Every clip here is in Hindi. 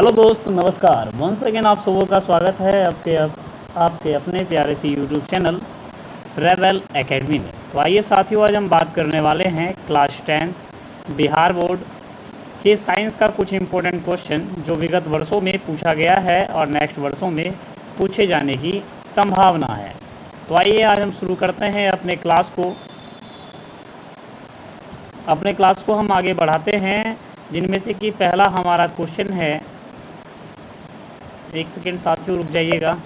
हेलो दोस्त, नमस्कार। वंस अगेन आप सबों का स्वागत है आपके अपने प्यारे से यूट्यूब चैनल रेवेल एकेडमी में। तो आइए साथियों, आज हम बात करने वाले हैं क्लास 10 बिहार बोर्ड के साइंस का कुछ इम्पोर्टेंट क्वेश्चन जो विगत वर्षों में पूछा गया है और नेक्स्ट वर्षों में पूछे जाने की संभावना है। तो आइए आज हम शुरू करते हैं अपने क्लास को हम आगे बढ़ाते हैं, जिनमें से कि पहला हमारा क्वेश्चन है। एक सेकेंड साथियों, रुक जाइएगा।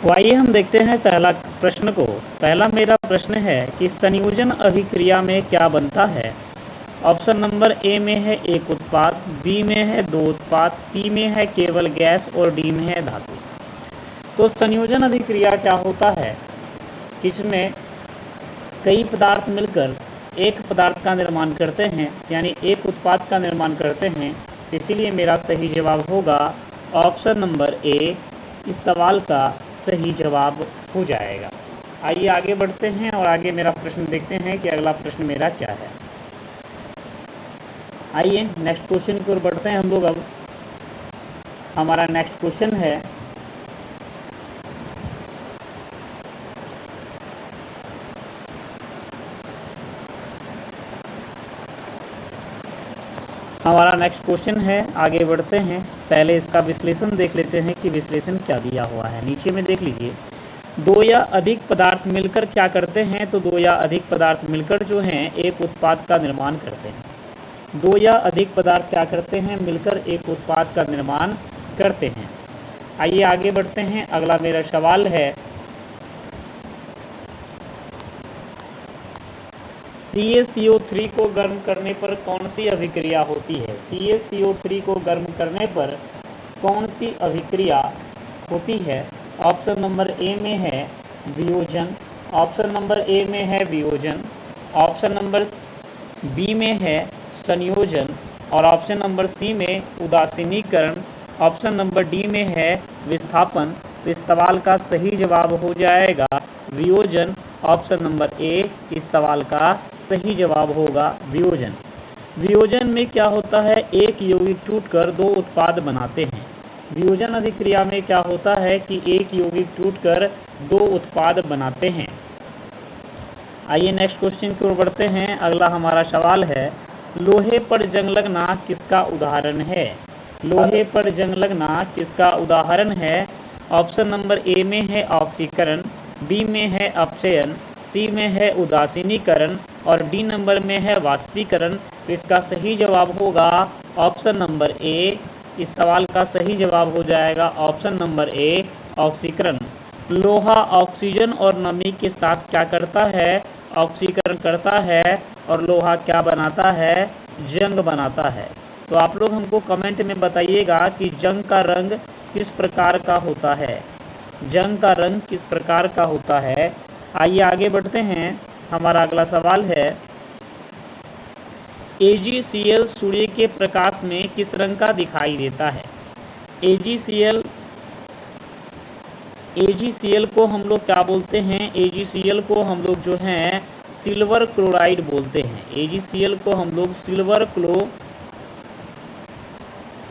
तो आइए हम देखते हैं पहला प्रश्न को। पहला मेरा प्रश्न है कि संयोजन अभिक्रिया में क्या बनता है। ऑप्शन नंबर ए में है एक उत्पाद, बी में है दो उत्पाद, सी में है केवल गैस और डी में है धातु। तो संयोजन अभिक्रिया क्या होता है, इसमें कई पदार्थ मिलकर एक पदार्थ का निर्माण करते हैं, यानी एक उत्पाद का निर्माण करते हैं। इसीलिए मेरा सही जवाब होगा ऑप्शन नंबर ए, इस सवाल का सही जवाब हो जाएगा। आइए आगे बढ़ते हैं और आगे मेरा प्रश्न देखते हैं कि अगला प्रश्न मेरा क्या है। आइए नेक्स्ट क्वेश्चन की ओर बढ़ते हैं हम लोग। अब हमारा नेक्स्ट क्वेश्चन है, आगे बढ़ते हैं। पहले इसका विश्लेषण देख लेते हैं कि विश्लेषण क्या दिया हुआ है। नीचे में देख लीजिए, दो या अधिक पदार्थ मिलकर क्या करते हैं। तो दो या अधिक पदार्थ मिलकर जो हैं एक उत्पाद का निर्माण करते हैं। दो या अधिक पदार्थ क्या करते हैं, मिलकर एक उत्पाद का निर्माण करते हैं। आइए आगे बढ़ते हैं। अगला मेरा सवाल है, CaCO3 को गर्म करने पर कौन सी अभिक्रिया होती है। CaCO3 को गर्म करने पर कौन सी अभिक्रिया होती है। ऑप्शन नंबर ए में है वियोजन, ऑप्शन नंबर ए में है वियोजन, ऑप्शन नंबर बी में है संयोजन और ऑप्शन नंबर सी में उदासीनीकरण, ऑप्शन नंबर डी में है विस्थापन। तो इस सवाल का सही जवाब हो जाएगा वियोजन ऑप्शन नंबर ए इस सवाल का सही जवाब होगा वियोजन। वियोजन में क्या होता है, एक यौगिक टूटकर दो उत्पाद बनाते हैं। वियोजन अभिक्रिया में क्या होता है कि एक यौगिक टूटकर दो उत्पाद बनाते हैं। आइए नेक्स्ट क्वेश्चन की ओर बढ़ते हैं। अगला हमारा सवाल है, लोहे पर जंग लगना किसका उदाहरण है। लोहे पर जंग लगना किसका उदाहरण है। ऑप्शन नंबर ए में है ऑक्सीकरण, बी में है अपचयन, सी में है उदासीनीकरण और डी नंबर में है वाष्पीकरण। तो इसका सही जवाब होगा ऑप्शन नंबर ए। इस सवाल का सही जवाब हो जाएगा ऑप्शन नंबर ए ऑक्सीकरण। लोहा ऑक्सीजन और नमी के साथ क्या करता है, ऑक्सीकरण करता है और लोहा क्या बनाता है, जंग बनाता है। तो आप लोग हमको कमेंट में बताइएगा कि जंग का रंग किस प्रकार का होता है, जंग का रंग किस प्रकार का होता है। आइए आगे बढ़ते हैं। हमारा अगला सवाल है, AgCl सूर्य के प्रकाश में किस रंग का दिखाई देता है। AgCl को हम लोग क्या बोलते हैं, AgCl को हम लोग जो है सिल्वर क्लोराइड बोलते हैं। AgCl को हम लोग सिल्वर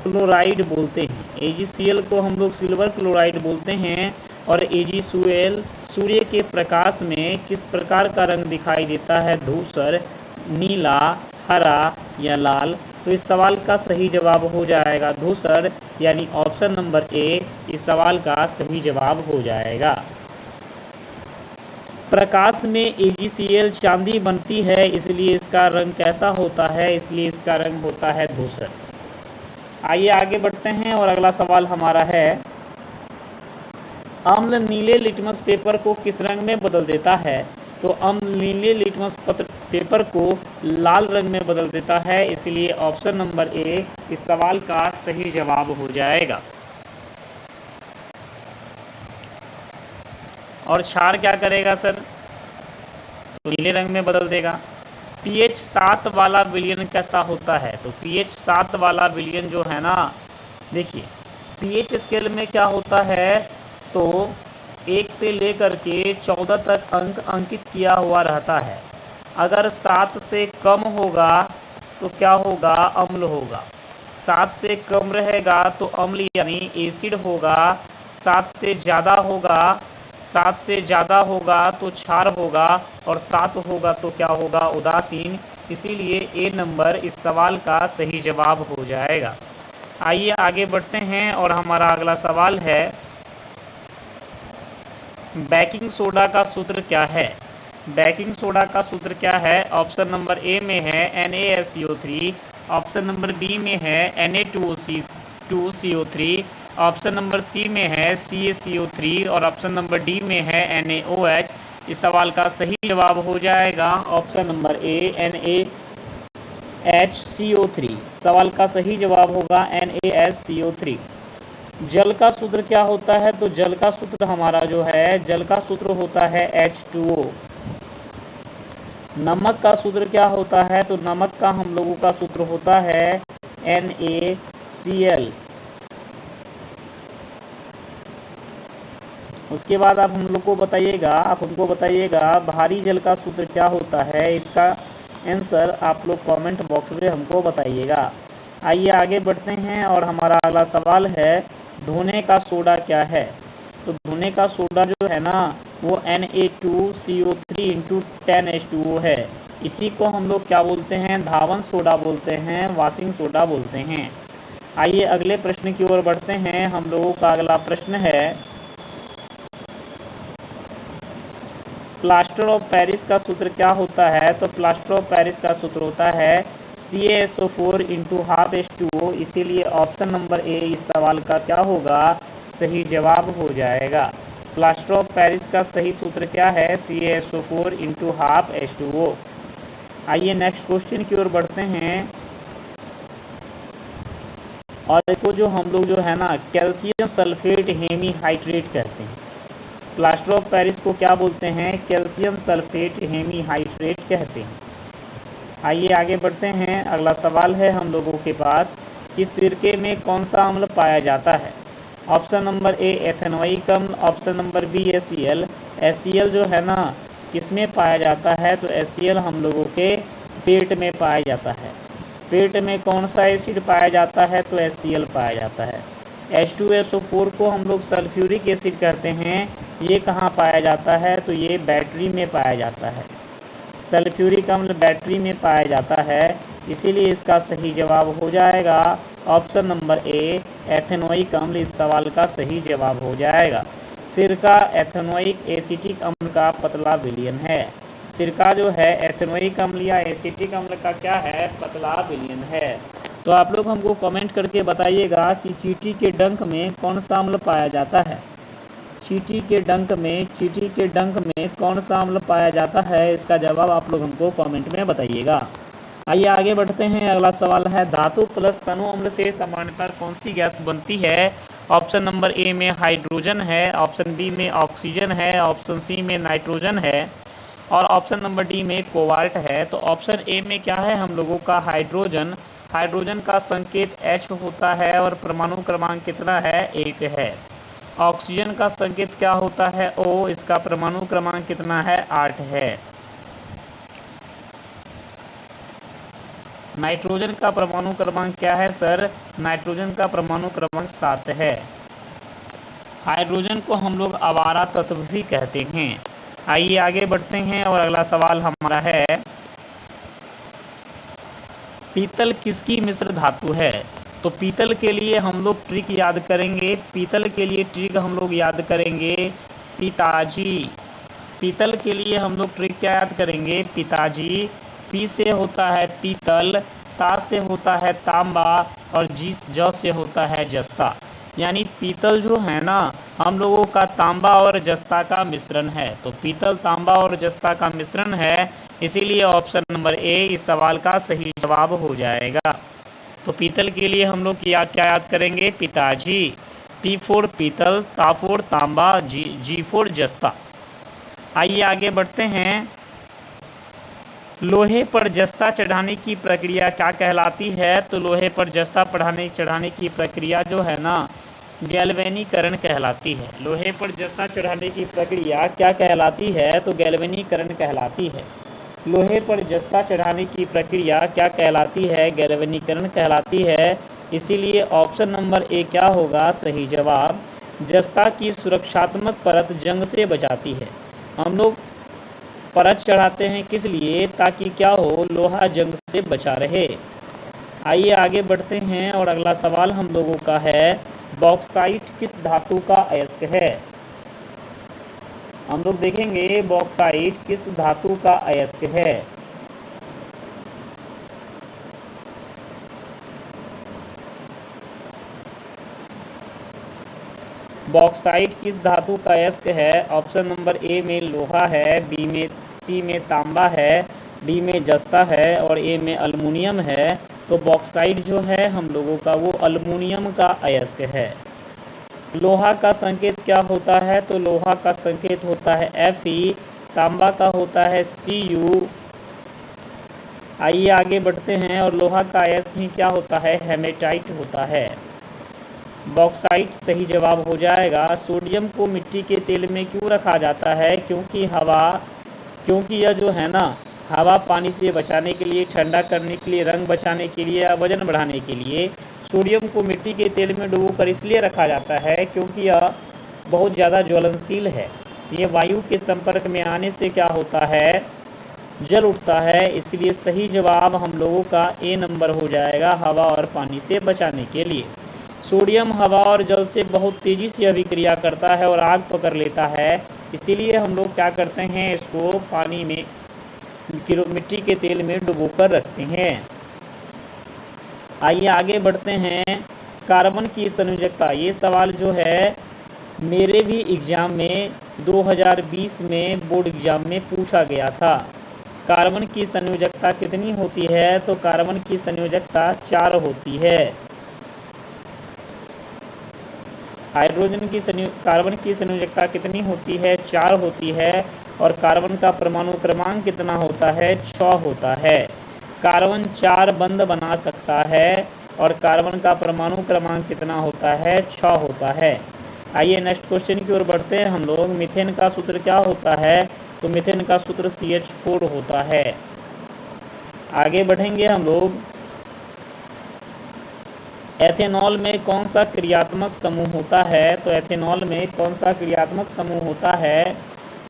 क्लोराइड बोलते हैं। AgCl को हम लोग सिल्वर क्लोराइड बोलते हैं। और AgCl सूर्य के प्रकाश में किस प्रकार का रंग दिखाई देता है, धूसर, नीला, हरा या लाल। तो इस सवाल का सही जवाब हो जाएगा धूसर, यानी ऑप्शन नंबर ए इस सवाल का सही जवाब हो जाएगा। प्रकाश में AgCl चांदी बनती है, इसलिए इसका रंग कैसा होता है, इसलिए इसका रंग होता है धूसर। आइए आगे बढ़ते हैं और अगला सवाल हमारा है, अम्ल नीले लिटमस पेपर को किस रंग में बदल देता है। तो अम्ल नीले लिटमस पेपर को लाल रंग में बदल देता है, इसलिए ऑप्शन नंबर ए इस सवाल का सही जवाब हो जाएगा। और क्षार क्या करेगा सर, तो नीले रंग में बदल देगा। pH 7 वाला विलयन कैसा होता है, तो pH 7 वाला विलयन जो है ना, देखिए pH स्केल में क्या होता है, तो 1 से लेकर के 14 तक अंक अंकित किया हुआ रहता है। अगर 7 से कम होगा तो क्या होगा, अम्ल होगा। 7 से कम रहेगा तो अम्ल यानी एसिड होगा। 7 से ज़्यादा होगा, 7 से ज़्यादा होगा तो क्षार होगा और 7 होगा तो क्या होगा, उदासीन। इसीलिए ए नंबर इस सवाल का सही जवाब हो जाएगा। आइए आगे बढ़ते हैं और हमारा अगला सवाल है, बेकिंग सोडा का सूत्र क्या है। बेकिंग सोडा का सूत्र क्या है। ऑप्शन नंबर ए में है NaSCO3, ऑप्शन नंबर बी में है Na2CO3, ऑप्शन नंबर सी में है CaCO3 और ऑप्शन नंबर डी में है NaOH। इस सवाल का सही जवाब हो जाएगा ऑप्शन नंबर ए NaHCO3। सवाल का सही जवाब होगा NaSCO3। जल का सूत्र क्या होता है, तो जल का सूत्र हमारा जो है, जल का सूत्र होता है H2O। नमक का सूत्र क्या होता है, तो नमक का हम लोगों का सूत्र होता है NaCl। उसके बाद आप हम लोग को बताइएगा, आप हमको बताइएगा भारी जल का सूत्र क्या होता है। इसका आंसर आप लोग कमेंट बॉक्स में हमको बताइएगा। आइए आगे बढ़ते हैं और हमारा अगला सवाल है, धोने का सोडा क्या है। तो धोने का सोडा जो है ना, वो Na2CO3 × 10H2O है। इसी को हम लोग क्या बोलते हैं, धावन सोडा बोलते हैं, वॉशिंग सोडा बोलते हैं। आइए अगले प्रश्न की ओर बढ़ते हैं। हम लोगों का अगला प्रश्न है, प्लास्टर ऑफ पेरिस का सूत्र क्या होता है। तो प्लास्टर ऑफ पेरिस का सूत्र होता है CaSO4 × 12H2O। इसीलिए ऑप्शन नंबर ए इस सवाल का क्या होगा, सही जवाब हो जाएगा। प्लास्टर ऑफ पेरिस का सही सूत्र क्या है, CaSO4 × 12H2O। आइए नेक्स्ट क्वेश्चन की ओर बढ़ते हैं और इसको जो हम लोग जो है ना, कैल्शियम सल्फेट हेमीहाइड्रेट कहते हैं। प्लास्टर ऑफ पेरिस को क्या बोलते हैं, कैल्शियम सल्फेट हेमीहाइड्रेट कहते हैं। आइए आगे बढ़ते हैं। अगला सवाल है हम लोगों के पास कि सिरके में कौन सा अम्ल पाया जाता है। ऑप्शन नंबर ए एथेनोइक अम्ल, option number B HCl। HCl जो है ना, किस में पाया जाता है, तो HCl हम लोगों के पेट में पाया जाता है। पेट में कौन सा एसिड पाया जाता है, तो HCl पाया जाता है। H2SO4 को हम लोग सल्फ्यूरिक एसिड कहते हैं, ये कहाँ पाया जाता है, तो ये बैटरी में पाया जाता है। सल्फ्यूरिक अम्ल बैटरी में पाया जाता है, इसीलिए इसका सही जवाब हो जाएगा ऑप्शन नंबर ए, एथेनोइक अम्ल इस सवाल का सही जवाब हो जाएगा। सिरका एथेनोइक एसिटिक अम्ल का पतला विलयन है। सिरका जो है एथेनोइक अम्ल या एसिटिक अम्ल का क्या है, पतला विलयन है। तो आप लोग हमको कमेंट करके बताइएगा कि चींटी के डंक में कौन सा अम्ल पाया जाता है। चींटी के डंक में कौन सा अम्ल पाया जाता है, इसका जवाब आप लोग हमको कमेंट में बताइएगा। आइए आगे बढ़ते हैं। अगला सवाल है, धातु प्लस तनु अम्ल से सामान्यतः कौन सी गैस बनती है। ऑप्शन नंबर ए में हाइड्रोजन है, ऑप्शन बी में ऑक्सीजन है, ऑप्शन सी में नाइट्रोजन है और ऑप्शन नंबर डी में कोबाल्ट है। तो ऑप्शन ए में क्या है हम लोगों का, हाइड्रोजन। हाइड्रोजन का संकेत H होता है और परमाणु क्रमांक कितना है, 1 है। ऑक्सीजन का संकेत क्या होता है, O, इसका परमाणु क्रमांक कितना है, 8 है। नाइट्रोजन का परमाणु क्रमांक क्या है सर, नाइट्रोजन का परमाणु क्रमांक 7 है। हाइड्रोजन को हम लोग आवारा तत्व भी कहते हैं। आइए आगे बढ़ते हैं और अगला सवाल हमारा है, पीतल किसकी मिश्र धातु है। तो पीतल के लिए हम लोग ट्रिक याद करेंगे, पीतल के लिए ट्रिक हम लोग याद करेंगे पिताजी। पीतल के लिए हम लोग ट्रिक क्या याद करेंगे, पिताजी। पी से होता है पीतल, ता से होता है तांबा और ज से होता है जस्ता। यानी पीतल जो है ना हम लोगों का तांबा और जस्ता का मिश्रण है। तो पीतल तांबा और जस्ता का मिश्रण है, इसीलिए ऑप्शन नंबर ए इस सवाल का सही जवाब हो जाएगा। तो पीतल के लिए हम लोग क्या याद करेंगे, पिताजी। पी फोर पीतल, ता फोर तांबा, जी फोर जस्ता। आइए आगे बढ़ते हैं। लोहे पर जस्ता चढ़ाने की प्रक्रिया क्या कहलाती है। तो लोहे पर जस्ता चढ़ाने की प्रक्रिया जो है ना, गैल्वेनीकरण कहलाती है। लोहे पर जस्ता चढ़ाने की प्रक्रिया क्या कहलाती है, तो गैल्वेनीकरण कहलाती है। लोहे पर जस्ता चढ़ाने की प्रक्रिया क्या कहलाती है, गैल्वेनीकरण कहलाती है। इसीलिए ऑप्शन नंबर ए क्या होगा सही जवाब। जस्ता की सुरक्षात्मक परत जंग से बचाती है। हम लोग परत चढ़ाते हैं किस लिए, ताकि क्या हो, लोहा जंग से बचा रहे। आइए आगे बढ़ते हैं और अगला सवाल हम लोगों का है, बॉक्साइट किस धातु का अयस्क है। हम लोग देखेंगे बॉक्साइट किस धातु का अयस्क है। बॉक्साइट किस धातु का अयस्क है। ऑप्शन नंबर ए में लोहा है, बी में सी में तांबा है, डी में जस्ता है और ए में अल्मुनियम है। तो बॉक्साइट जो है हम लोगों का वो अल्मुनियम का अयस्क है। लोहा का संकेत क्या होता है, तो लोहा का संकेत होता है Fe, तांबा का होता है Cu। आइए आगे बढ़ते हैं और लोहा का अयस्क ही क्या होता है, हेमेटाइट होता है। बॉक्साइट सही जवाब हो जाएगा। सोडियम को मिट्टी के तेल में क्यों रखा जाता है, क्योंकि यह जो है ना हवा पानी से बचाने के लिए, ठंडा करने के लिए, रंग बचाने के लिए या वजन बढ़ाने के लिए सोडियम को मिट्टी के तेल में डुबोकर इसलिए रखा जाता है क्योंकि यह बहुत ज़्यादा ज्वलनशील है। ये वायु के संपर्क में आने से क्या होता है, जल उठता है। इसलिए सही जवाब हम लोगों का ए नंबर हो जाएगा, हवा और पानी से बचाने के लिए। सोडियम हवा और जल से बहुत तेज़ी से अभिक्रिया करता है और आग पकड़ लेता है। इसीलिए हम लोग क्या करते हैं, इसको पानी में मिट्टी के तेल में डुबोकर रखते हैं। आइए आगे बढ़ते हैं। कार्बन की संयोजकता, ये सवाल जो है मेरे भी एग्जाम में 2020 में बोर्ड एग्जाम में पूछा गया था। कार्बन की संयोजकता कितनी होती है, तो कार्बन की संयोजकता 4 होती है। हाइड्रोजन की कार्बन की संयोजकता कितनी होती है, 4 होती है। और कार्बन का परमाणु क्रमांक कितना होता है, 6 होता है। कार्बन 4 बंध बना सकता है और कार्बन का परमाणु क्रमांक कितना होता है, 6 होता है। आइए नेक्स्ट क्वेश्चन की ओर बढ़ते हैं हम लोग। मीथेन का सूत्र क्या होता है, तो मीथेन का सूत्र CH4 होता है। आगे बढ़ेंगे हम लोग। एथेनॉल में कौन सा क्रियात्मक समूह होता है? तो एथेनॉल में कौन सा क्रियात्मक समूह होता है?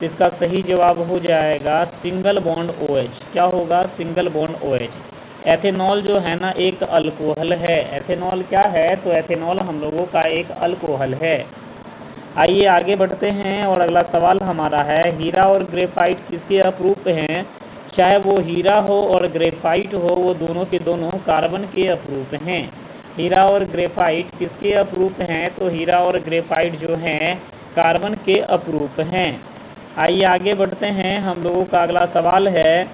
इसका सही जवाब हो जाएगा सिंगल बॉन्ड OH। क्या होगा? Single bond OH। एथेनॉल जो है ना एक अल्कोहल है। एथेनॉल क्या है? तो एथेनॉल हम लोगों का एक अल्कोहल है। आइए आगे बढ़ते हैं और अगला सवाल हमारा है, हीरा और ग्रेफाइट किसके अपरूप हैं? चाहे वो हीरा हो और ग्रेफाइट हो, वो दोनों के दोनों कार्बन के अपरूप हैं। हीरा और ग्रेफाइट किसके अपरूप हैं? तो हीरा और ग्रेफाइट जो हैं कार्बन के अपरूप हैं। आइए आगे बढ़ते हैं। हम लोगों का अगला सवाल है,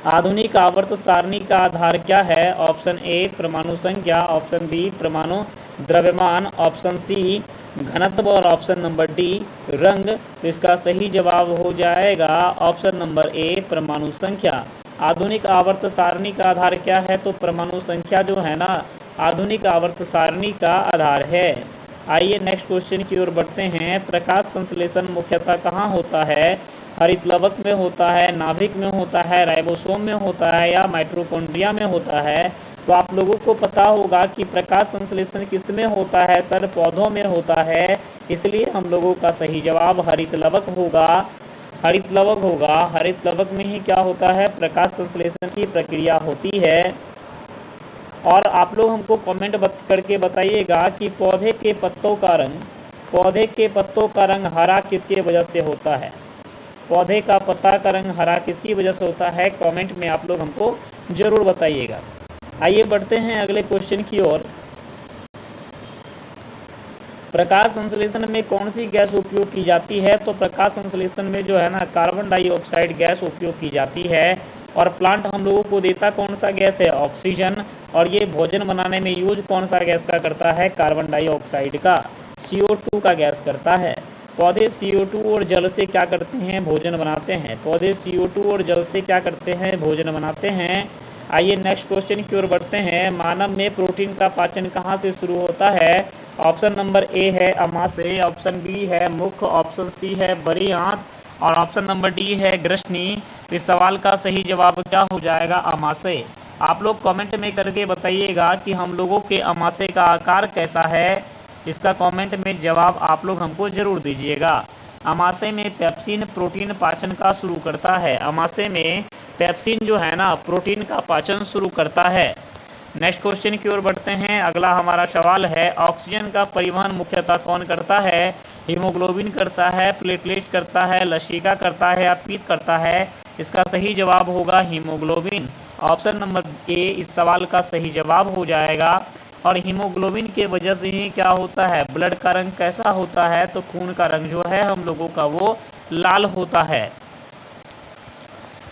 आधुनिक आवर्त सारणी का आधार क्या है? ऑप्शन ए परमाणु संख्या, ऑप्शन बी परमाणु द्रव्यमान, ऑप्शन सी घनत्व और ऑप्शन नंबर डी रंग। तो इसका सही जवाब हो जाएगा ऑप्शन नंबर ए परमाणु संख्या। आधुनिक आवर्त सारणी का आधार क्या है? तो परमाणु संख्या जो है ना आधुनिक आवर्त सारणी का आधार है। आइए नेक्स्ट क्वेश्चन की ओर बढ़ते हैं। प्रकाश संश्लेषण मुख्यतः कहाँ होता है? हरित लवक में होता है, नाभिक में होता है, राइबोसोम में होता है या माइटोकॉन्ड्रिया में होता है? तो आप लोगों को पता होगा कि प्रकाश संश्लेषण किस में होता है सर? पौधों में होता है। इसलिए हम लोगों का सही जवाब हरित लवक होगा। हरित लवक होगा। हरित लवक में ही क्या होता है? प्रकाश संश्लेषण की प्रक्रिया होती है। और आप लोग हमको कमेंट करके बताइएगा कि पौधे के पत्तों का रंग हरा किसकी वजह से होता है? पौधे का पत्ता का रंग हरा किसकी वजह से होता है? कमेंट में आप लोग हमको जरूर बताइएगा। आइए बढ़ते हैं अगले क्वेश्चन की ओर। प्रकाश संश्लेषण में कौन सी गैस उपयोग की जाती है? तो प्रकाश संश्लेषण में जो है ना कार्बन डाइऑक्साइड गैस उपयोग की जाती है। और प्लांट हम लोगों को देता कौन सा गैस है? ऑक्सीजन। और ये भोजन बनाने में यूज कौन सा गैस का करता है? कार्बन डाइऑक्साइड का, CO2 का गैस करता है। पौधे CO2 और जल से क्या करते हैं? भोजन बनाते हैं। पौधे CO2 और जल से क्या करते हैं? भोजन बनाते हैं। आइए नेक्स्ट क्वेश्चन की ओर बढ़ते हैं। मानव में प्रोटीन का पाचन कहाँ से शुरू होता है? ऑप्शन नंबर ए है अमाशय, ऑप्शन बी है मुख, ऑप्शन सी है बड़ी आंत और ऑप्शन नंबर डी है ग्रसनी। इस सवाल का सही जवाब क्या हो जाएगा? अमाशय। आप लोग कमेंट में करके बताइएगा कि हम लोगों के अमाशय का आकार कैसा है। इसका कमेंट में जवाब आप लोग हमको जरूर दीजिएगा। अमाशय में पेप्सिन प्रोटीन पाचन का शुरू करता है। अमाशय में पेप्सिन जो है ना प्रोटीन का पाचन शुरू करता है। नेक्स्ट क्वेश्चन की ओर बढ़ते हैं। अगला हमारा सवाल है, ऑक्सीजन का परिवहन मुख्यतः कौन करता है? हीमोग्लोबिन करता है, प्लेटलेट करता है, लसिका करता है या पीत करता है? इसका सही जवाब होगा हीमोग्लोबिन। ऑप्शन नंबर ए इस सवाल का सही जवाब हो जाएगा। और हीमोग्लोबिन के वजह से ही क्या होता है? ब्लड का रंग कैसा होता है? तो खून का रंग जो है हम लोगों का वो लाल होता है।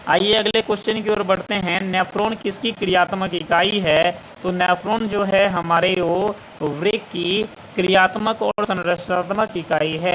आइए अगले क्वेश्चन की ओर बढ़ते हैं। नेफ्रॉन किसकी क्रियात्मक इकाई है? तो नेफ्रॉन जो है हमारे वो वृक्क की क्रियात्मक और संरचनात्मक इकाई है।